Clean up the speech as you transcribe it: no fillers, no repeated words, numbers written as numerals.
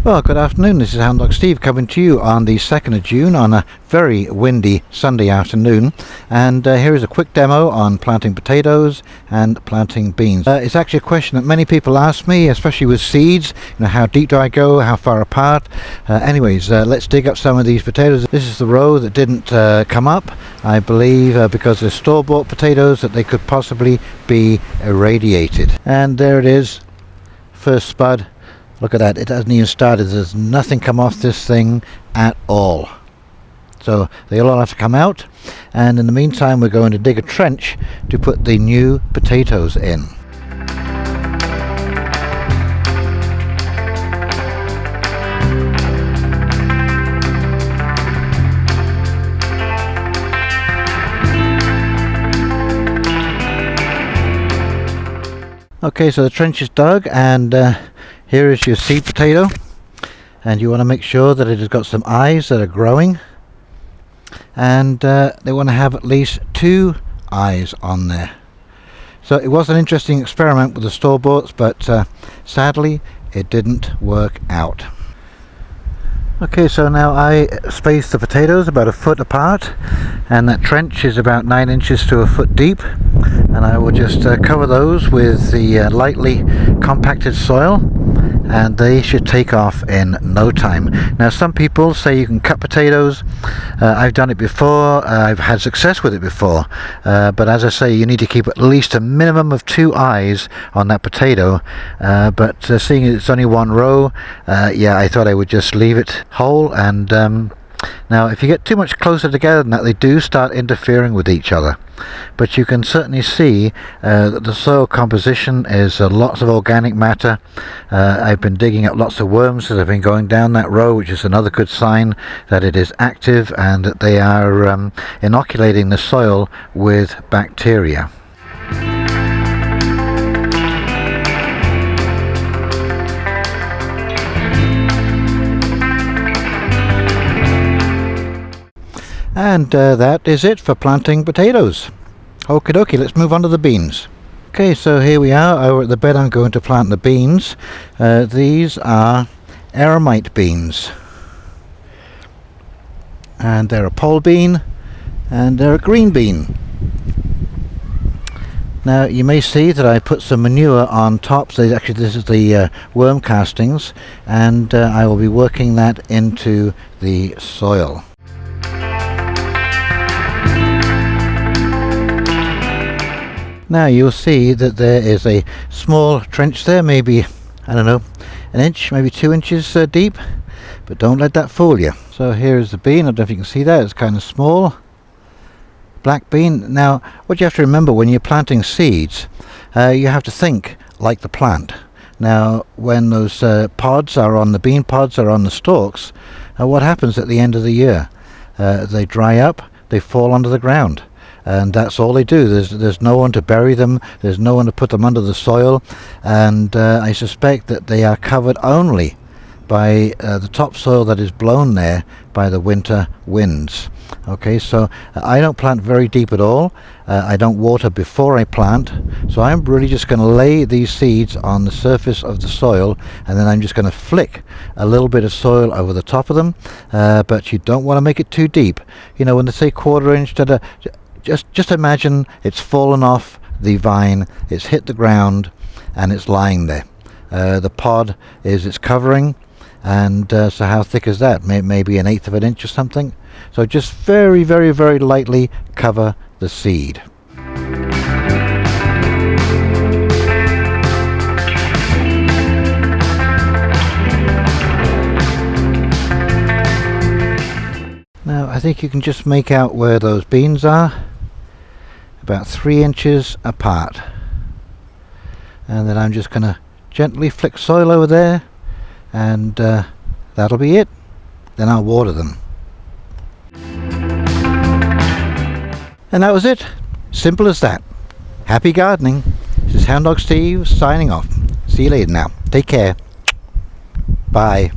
Well, good afternoon, this is Hound Dog Steve coming to you on the 2nd of June on a very windy Sunday afternoon, and here is a quick demo on planting potatoes and planting beans. It's actually a question that many people ask me, especially with seeds, how deep do I go, how far apart. Anyways, let's dig up some of these potatoes. This is the row that didn't come up, I believe because they're store-bought potatoes, that they could possibly be irradiated. And there it is, first spud. Look at that, it hasn't even started. There's nothing come off this thing at all. So they'll all have to come out, and in the meantime we're going to dig a trench to put the new potatoes in. Okay, so the trench is dug, and here is your seed potato, and you want to make sure that it has got some eyes that are growing, and they want to have at least 2 eyes on there. So it was an interesting experiment with the store-boughts, but sadly it didn't work out. Okay, so now I spaced the potatoes about 1 foot apart, and that trench is about 9 inches to 1 foot deep, and I will just cover those with the lightly compacted soil, and they should take off in no time. Now, some people say you can cut potatoes. I've done it before, I've had success with it before, but as I say, you need to keep at least a minimum of 2 eyes on that potato, but seeing it's only 1 row, yeah, I thought I would just leave it whole. And now if you get too much closer together than that, they do start interfering with each other. But you can certainly see that the soil composition is lots of organic matter. I've been digging up lots of worms as I've been going down that row, which is another good sign that it is active and that they are inoculating the soil with bacteria. And that is it for planting potatoes. Okie dokie, let's move on to the beans. Okay, so here we are over at the bed. I'm going to plant the beans. These are eremite beans, and they're a pole bean and they're a green bean. Now you may see that I put some manure on top. So actually this is the worm castings, and I will be working that into the soil. Now you'll see that there is a small trench there, maybe, I don't know, 1 inch, maybe 2 inches deep, but don't let that fool you. So here is the bean. I don't know if you can see that, it's kind of small, black bean. Now what you have to remember when you're planting seeds, you have to think like the plant. Now when those pods are on, the bean pods are on the stalks, what happens at the end of the year? They dry up, they fall onto the ground. And that's all they do. There's no one to bury them, there's no one to put them under the soil, and I suspect that they are covered only by the topsoil that is blown there by the winter winds. Okay, so I don't plant very deep at all. I don't water before I plant, so I'm really just going to lay these seeds on the surface of the soil, and then I'm just going to flick a little bit of soil over the top of them, but you don't want to make it too deep. When they say 1/4 inch, just imagine it's fallen off the vine, it's hit the ground, and it's lying there. The pod is its covering, and so how thick is that? Maybe 1/8 of an inch or something. So just very, very, very lightly cover the seed. Now I think you can just make out where those beans are, about 3 inches apart, and then I'm just going to gently flick soil over there, and that'll be it. Then I'll water them. And that was it. Simple as that. Happy gardening. This is Hound Dog Steve signing off. See you later now. Take care. Bye.